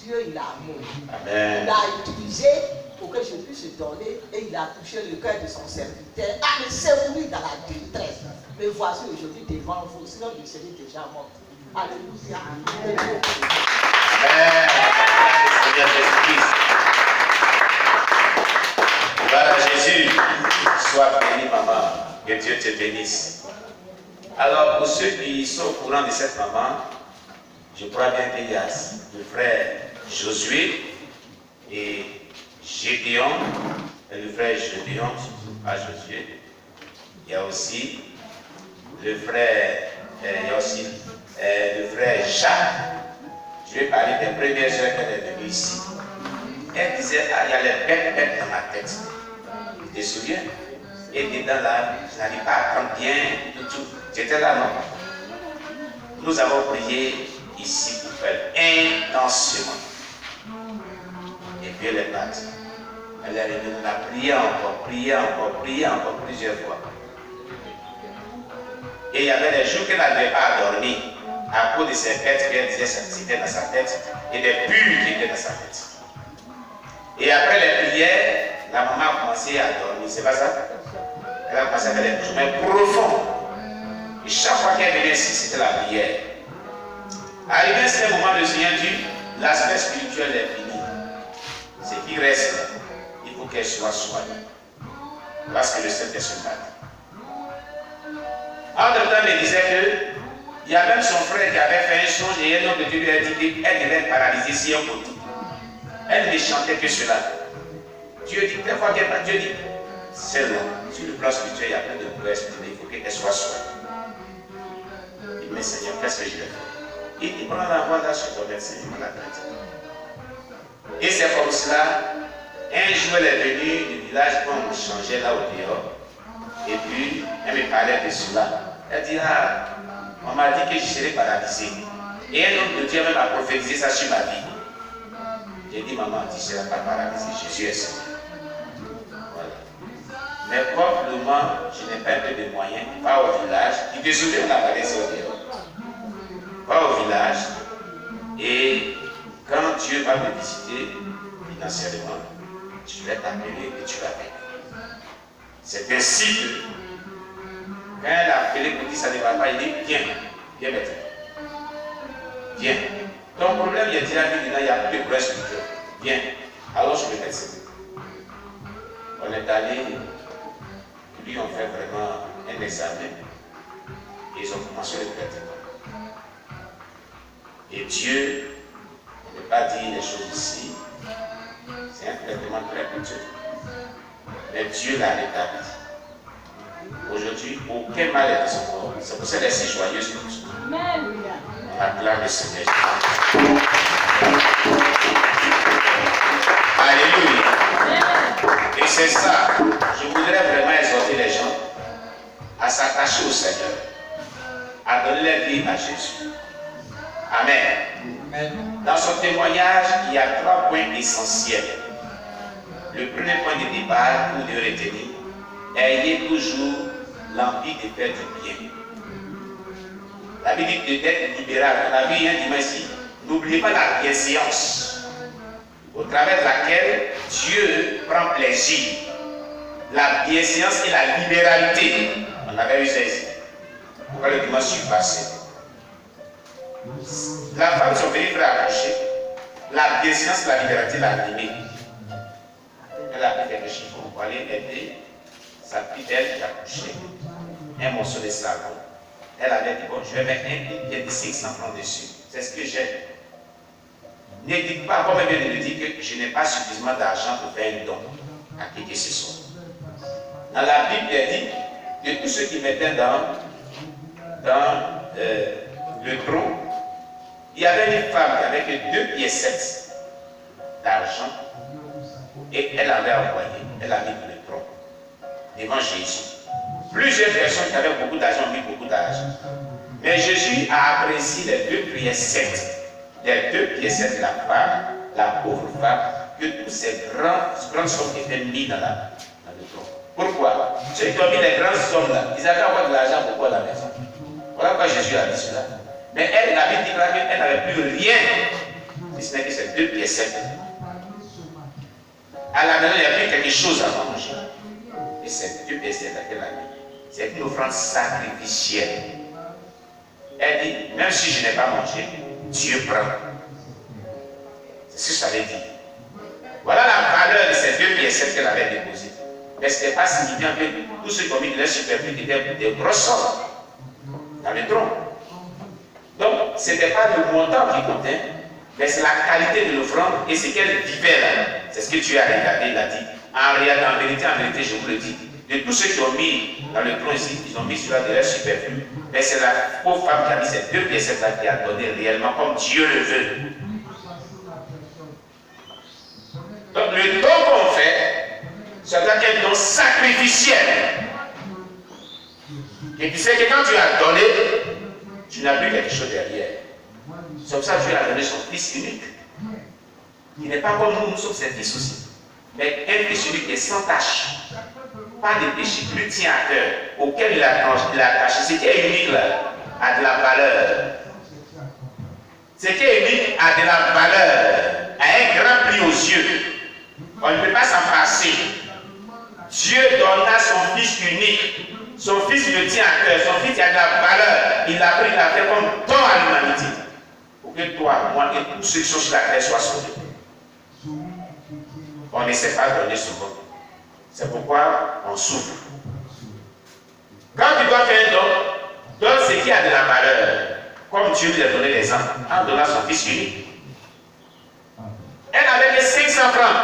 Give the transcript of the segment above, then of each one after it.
Dieu, il a amour. Amen. Il a utilisé pour que je puisse donner et il a touché le cœur de son serviteur. Ah, mais c'est lui dans la détresse. Mais voici aujourd'hui devant vous, sinon je serais déjà mort. Alléluia. Amen. Seigneur Jésus-Christ. Voilà Jésus. Sois béni, maman. Que Dieu te bénisse. Alors, pour ceux qui sont au courant de cette maman, je crois bien qu'il y a le frère Josué et Gédéon, et le frère Gédéon, pas Josué. Il y a aussi le frère, le frère Jacques. Je vais parler des premières heures qu'elle est venue ici. Elle disait, ah, il y a les bêtes dans ma tête. Tu te souviens? Et dedans là, je n'arrive pas à prendre bien tout. J'étais là, non? Nous avons prié ici pour faire intensément. Et puis elle est partie. Elle est revenue, on a prié encore plusieurs fois. Et il y avait des jours qu'elle n'arrivait pas à dormir à cause de ces bêtes qu'elle disait c'était dans sa tête et des bulles qui étaient dans sa tête. Et après les prières, la maman a commencé à dormir, c'est pas ça? Elle a commencé à faire des chemins profonds. Et chaque fois qu'elle venait ici, c'était la prière. Arrivé à ce moment, le Seigneur dit, l'aspect spirituel est fini. Ce qui reste, il faut qu'elle soit soignée. Parce que le Saint-Esprit m'a dit. Entre-temps, il disait qu'il y a même son frère qui avait fait un songe et un homme de Dieu lui a dit qu'elle devait être paralysée si un côté. Elle ne chantait que cela. Dieu dit, des fois Dieu dit, celle-là, sur le plan spirituel, il y a plein de mauvais esprits, il faut qu'elle soit soignée. Il dit, mais Seigneur, qu'est-ce que je vais faire? Il dit, prends la voie là chez ton médecin, il m'a traité. Et c'est comme cela, un jour elle est venue du village quand on changeait là au dehors. Et puis, elle me parlait de cela. Elle dit, ah, on m'a dit que je serais paralysé. Et un homme de Dieu même a prophétisé ça sur ma vie. J'ai dit, maman, tu ne seras pas paralysé, Jésus est Seigneur. Voilà. Mais probablement, je n'ai pas un peu de moyens. Va au village. Tu te souviens, on a parlé ça au dehors. Va au village. Et quand Dieu va me visiter financièrement, je vais t'appeler et tu vas venir. C'est ainsi que, quand elle a appelé pour dire ça ne va pas, il dit, viens maintenant. Viens. Ton problème, il y a déjà vu dedans, il n'y a plus de problème spirituel. Viens. Alors je le médecin. On est allé, lui on fait vraiment un examen. Et ils ont commencé le traitement. Et Dieu, on ne peut pas dire les choses ici, c'est un traitement très coûteux. Mais Dieu l'a rétabli. Aujourd'hui, aucun mal est dans son corps. C'est pour ça qu'elle est si joyeuse comme ça. Amen. On acclame le Seigneur. Alléluia. Et c'est ça, je voudrais vraiment exhorter les gens à s'attacher au Seigneur, à donner leur vie à Jésus. Amen. Dans son témoignage, il y a 3 points essentiels. Le premier point de départ, vous devez retenir, ayez toujours l'envie de faire du bien. La Bible dit d'être libéral. On a vu un dimanche ici, n'oubliez pas la bienséance, au travers de laquelle Dieu prend plaisir. La bienséance et la libéralité. On avait vu ça ici. Pourquoi le dimanche passé? La femme sont venues faire accoucher. La bienséance et la libéralité l'a animée. Elle a fait quelque chose pour aller aider sa fidèle qui a couché un morceau de savon. Elle avait dit, bon, je vais mettre un billet de 500 francs dessus. C'est ce que j'ai. Ne dites pas, comme elle vient de le dire, que je n'ai pas suffisamment d'argent pour faire un don à qui que ce soit. Dans la Bible, il dit, de tous ceux qui mettaient dans le trou, il y avait une femme qui avait que 2 pièces d'argent. Et elle avait envoyé, elle a mis dans le tronc, devant Jésus. Plusieurs personnes qui avaient beaucoup d'argent ont mis beaucoup d'argent. Mais Jésus a apprécié les 2 pièces, les 2 pièces de la femme, la pauvre femme, que toutes ces grandes sommes étaient mises dans le tronc. Pourquoi? Ceux qui ont mis les grandes sommes là, ils avaient encore de l'argent pour quoi à la maison. Voilà pourquoi Jésus a dit cela. Mais elle avait dit qu'elle n'avait plus rien. si ce n'est que c'est 2 pièces 7. À la maison, il n'y a plus quelque chose à manger. Et c'est 2 pièces 7 à quelle année? C'est une offrande sacrificielle. Elle dit, même si je n'ai pas mangé, Dieu prend. C'est ce que ça veut dire. Voilà la valeur de ces 2 pièces 7 qu'elle avait déposées. Mais ce n'était pas signifiant que tous ceux qui ont mis de leur superflu étaient des grosses sommes dans le tronc. Donc, ce n'était pas le montant qui comptait, mais c'est la qualité de l'offrande et ce qu'elle vivait là. C'est ce que Dieu a regardé, il a dit. En vérité, je vous le dis, de tous ceux qui ont mis dans le tronc ici, ils ont mis cela de leur superflu. Mais c'est la pauvre femme qui a mis ces 2 pièces là qui a donné réellement comme Dieu le veut. Donc, le don qu'on fait, c'est un don sacrificiel. Et tu sais que quand tu as donné, tu n'as plus quelque chose derrière. C'est comme ça que Dieu a donné son Fils unique. Il n'est pas comme nous sommes ses fils aussi. Mais un Fils unique est sans tache. Pas de péché, qui lui tient à cœur, auquel il a attaché. Ce qui est unique là, a de la valeur. Ce qui est unique a de la valeur, a un grand prix aux yeux. On ne peut pas s'en passer. Dieu donna son Fils unique. Son Fils le tient à cœur. Son Fils a de la valeur. Il l'a pris, il l'a fait comme don à l'humanité. Pour que toi, moi et tous ceux qui sont sur la terre soient sauvés. On ne sait pas donner souvent. C'est pourquoi on souffre. Quand tu dois faire un don, donne ce qui a de la valeur. Comme Dieu lui a donné les enfants, en donnant son Fils unique. Elle avait que 500 francs.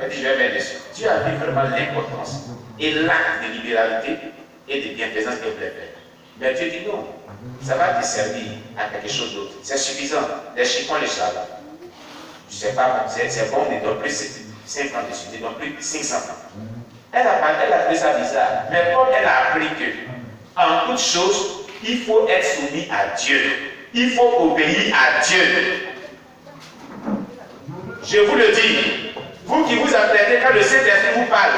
Elle dit, je vais mettre dessus. Dieu a vu vraiment l'importance et l'acte de libéralité et de bienfaisance qu'elle voulait faire. Mais Dieu dit non, ça va te servir à quelque chose d'autre. C'est suffisant. Les chiffons, les savent. Je ne sais pas, c'est bon, on ne donne plus 5 francs dessus, on ne donne plus 500 francs. Elle a trouvé ça bizarre. Mais comme elle a appris que, en toute chose, il faut être soumis à Dieu. Il faut obéir à Dieu. Je vous le dis, vous qui vous apprêtez quand le Saint-Esprit vous parle,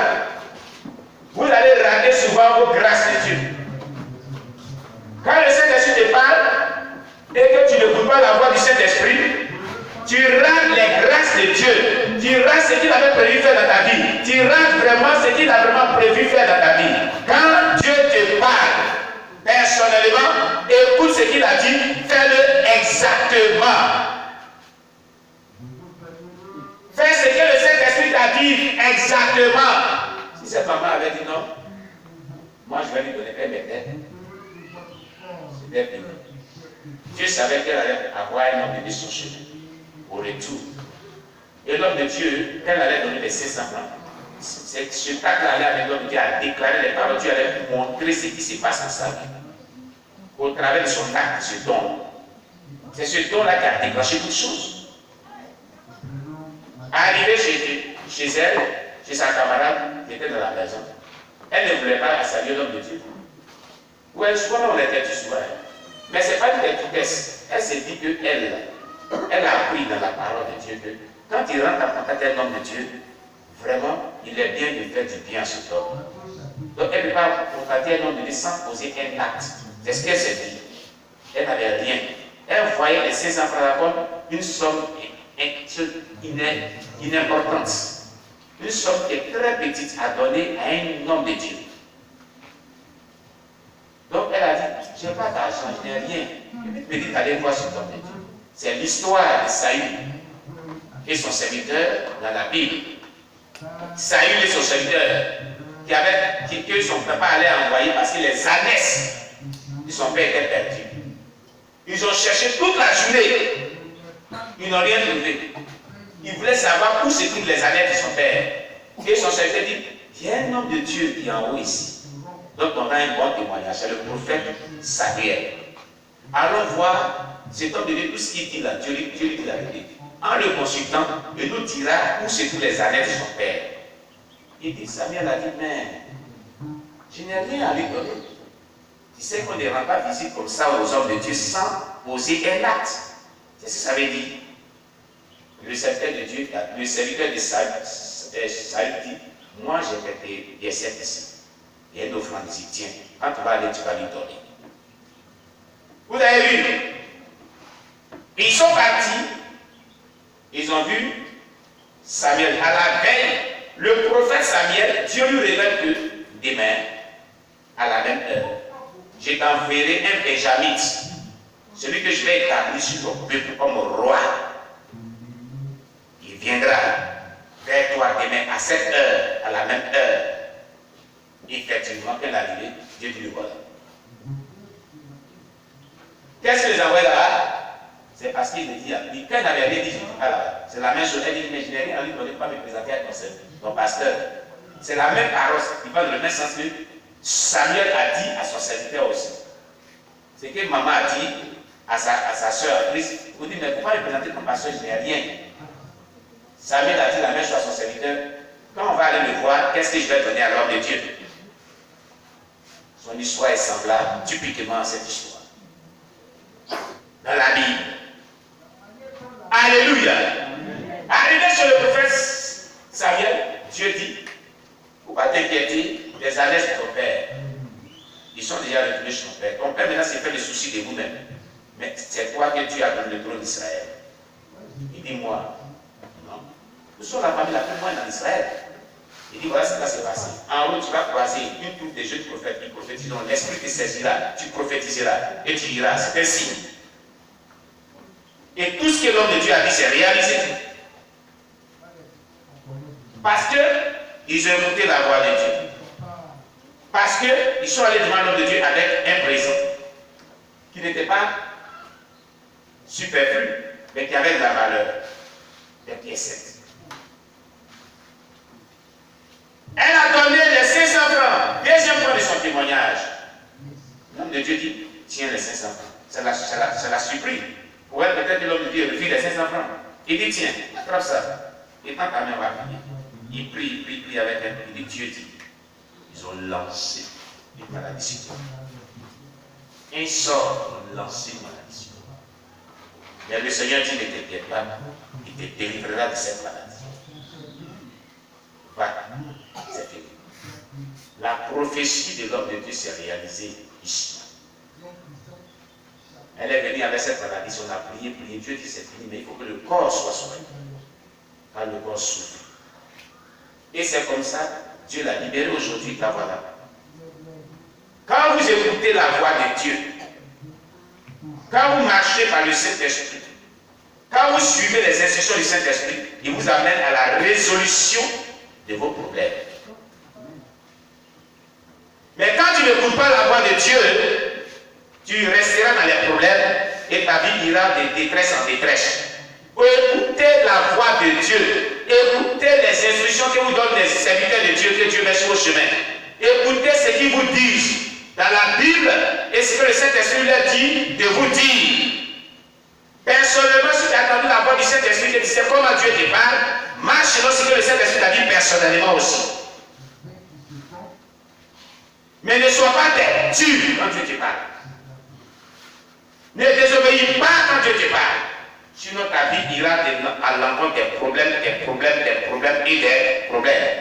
vous allez rater souvent vos grâces de Dieu. Quand le Saint-Esprit te parle et que tu n'écoutes pas la voix du Saint-Esprit, tu rates les grâces de Dieu. Tu rates ce qu'il avait prévu faire dans ta vie. Tu rates vraiment ce qu'il a vraiment prévu faire dans ta vie. Quand Dieu te parle personnellement, écoute ce qu'il a dit, fais-le exactement. Fais ce que le Saint-Esprit t'a dit exactement. Si cette maman avait dit non, moi je vais lui donner un bébé. C'était fini. Dieu savait qu'elle allait avoir un homme de son chemin au retour. Et l'homme de Dieu, elle allait donner les 500 francs. Ce acte-là allait avec l'homme de Dieu a déclaré les paroles. Dieu allait montrer ce qui se passe dans sa vie. Au travers de son acte, ce don. C'est ce don-là qui a déclenché toutes choses. Arrivée chez elle, chez sa camarade qui était dans la maison, elle ne voulait pas saluer l'homme de Dieu. Oui, souvent on l'était dit souvent. Mais ce n'est pas une petitesse. Elle s'est dit qu'elle a appris dans la parole de Dieu que quand il rentre en contact avec l'homme de Dieu, vraiment, il est bien de faire du bien à cet homme. Donc elle ne peut pas contacter un homme de Dieu sans poser un acte. C'est ce qu'elle s'est dit. Elle n'avait rien. Elle voyait les 500 francs comme une somme inimportante. Une somme qui est très petite à donner à un homme de Dieu. Donc elle a dit, je n'ai pas d'argent, je n'ai rien. Je vais aller voir cet homme de Dieu. C'est l'histoire de Saül et son serviteur dans la Bible. Saül et son serviteur que son papa allait envoyer parce que les ânesses de son père étaient perdues. Ils ont cherché toute la journée. Ils n'ont rien trouvé. Ils voulaient savoir où se trouvent les ânesses de son père. Et son serviteur dit, il y a un homme de Dieu qui est en haut ici. Donc on a un bon témoignage. C'est le prophète Samuel. Allons voir cet homme de Dieu, tout ce qu'il dit là. Dieu lui dit la vérité. En le consultant, il nous dira où se trouvent les ânesses de son père. Il dit, Samuel a dit, mais je n'ai rien à lui donner. Tu sais qu'on ne rend pas visite comme ça aux hommes de Dieu sans poser un acte. C'est ce que ça veut dire. Le serviteur de Dieu, le serviteur de Saül dit, moi j'ai fait des sept ici. Il y a une offrande ici, tiens, quand tu vas aller, tu vas lui donner. Vous avez vu? Ils sont partis, Samuel, à la veille, le prophète Samuel, Dieu lui révèle que demain, à la même heure, je t'enverrai un Benjamite, celui que je vais établir sur ton peuple comme roi. Il viendra vers toi demain à cette heure, à la même heure. Effectivement, quand il est arrivé, Dieu dit le voilà. Qu'est-ce que les envoie là-bas? C'est parce qu'il me dit, quand il avait rien dit, je ne dis pas là-bas. C'est la même chose. Elle dit, mais je n'ai rien à lui donner, pas me présenter à ton pasteur. C'est la même parole, il va dans le même sens que Samuel a dit à son serviteur aussi. C'est que maman a dit à sa soeur Christ, vous dites, mais pourquoi me présenter ton pasteur, je n'ai rien. Samuel a dit la même chose à son serviteur. Quand on va aller me voir, qu'est-ce que je vais donner à l'homme de Dieu? Son histoire est semblable typiquement à cette histoire. Dans la Bible. Alléluia. Arrivé sur le prophète Samuel, Dieu dit, il ne faut pas t'inquiéter des années de ton père. Ils sont déjà retournés chez ton père. Ton père maintenant s'est fait le souci de vous-même. Mais c'est toi que Dieu a donné le trône d'Israël. Il dit, moi, non. Nous sommes la famille la plus loin en Israël. Il dit, voilà ce qui s'est passé. En route, tu vas croiser une troupe de jeunes prophètes qui prophétiseront. L'esprit te saisira, tu prophétiseras et tu iras. C'est un signe. Et tout ce que l'homme de Dieu a dit, c'est réalisé. Parce qu'ils ont écouté la voix de Dieu. Parce qu'ils sont allés devant l'homme de Dieu avec un présent qui n'était pas superflu, mais qui avait de la valeur. Des pièces. Elle a donné les 500 francs. Deuxième point de son témoignage. L'homme de Dieu dit, tiens les 500 francs. Ça l'a surpris. Pour elle, peut-être que l'homme de Dieu refuse les 500 francs. Il dit, tiens, attrape ça. Et quand ta main va prier, il prie avec elle. Il dit, Dieu dit. Ils ont lancé une maladie sur toi. Un sort, ils ont lancé une maladie sur toi. Mais le Seigneur dit, ne t'inquiète pas, il te délivrera de cette maladie. Voilà, c'est fini. La prophétie de l'homme de Dieu s'est réalisée ici. Elle est venue avec cette maladie, on a prié, Dieu dit c'est fini, mais il faut que le corps soit soigné. Quand le corps souffre. Et c'est comme ça, Dieu l'a libéré aujourd'hui, la voilà. Quand vous écoutez la voix de Dieu, quand vous marchez par le Saint-Esprit, quand vous suivez les instructions du Saint-Esprit, il vous amène à la résolution de vos problèmes. Mais quand tu n'écoutes pas la voix de Dieu, tu resteras dans les problèmes et ta vie ira de détresse en détresse. Écoutez la voix de Dieu. Écoutez les instructions que vous donnent les serviteurs de Dieu, que Dieu met sur vos chemins. Écoutez ce qu'ils vous disent dans la Bible et ce que le Saint-Esprit leur dit de vous dire. Personnellement, si tu as entendu la voix du Saint-Esprit qui dit c'est comment Dieu te parle, marche selon ce que le Saint-Esprit t'a dit personnellement aussi. Mais ne sois pas têtu quand Dieu te parle. Ne désobéis pas quand Dieu te parle. Sinon ta vie ira à l'encontre des problèmes et des problèmes.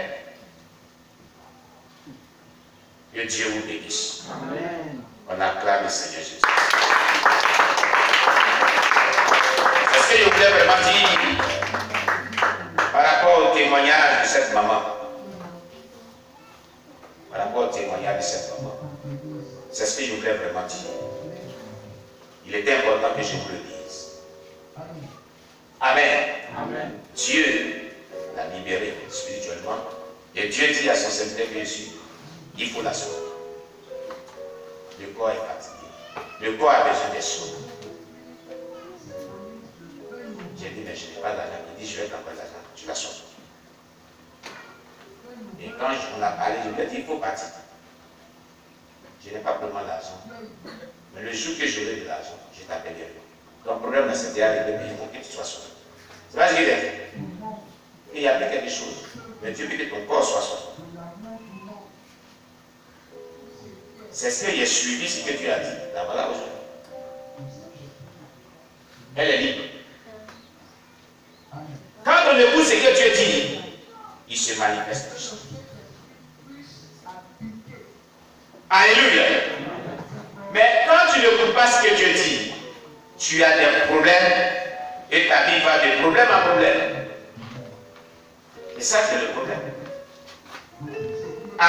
Que Dieu vous bénisse. Amen. On acclame le Seigneur Jésus. Est-ce que je voulais vraiment dire par rapport au témoignage de cette maman? Par rapport au témoignage de cette maman. C'est ce que je voulais vraiment dire. Il était important que je vous le dise. Amen. Amen. Dieu l'a libéré spirituellement. Et Dieu dit à son serviteur que Jésus, il faut la sauver. Le corps est fatigué. Le corps a besoin des soins. J'ai dit, mais je n'ai pas d'argent. Il dit, je vais t'envoyer l'argent. Tu la sauves. Et quand on a parlé, je lui ai dit, il faut partir. Je n'ai pas vraiment d'argent. Mais le jour que j'aurai de l'argent, je t'appellerai. Ton problème ne s'est arrivé, mais il faut que tu sois sauvé. C'est pas ce qu'il a dit. Il y a plus quelque chose. Mais Dieu veut que ton corps soit sauvé. C'est ce que j'ai suivi, ce que Dieu a dit. La voilà aujourd'hui. Elle est libre. Quand on écoute ce que Dieu dit, il se manifeste. Alléluia. Mais quand tu n'écoutes pas ce que Dieu dit, tu as des problèmes et ta vie va de problème en problème. ça, c'est le problème.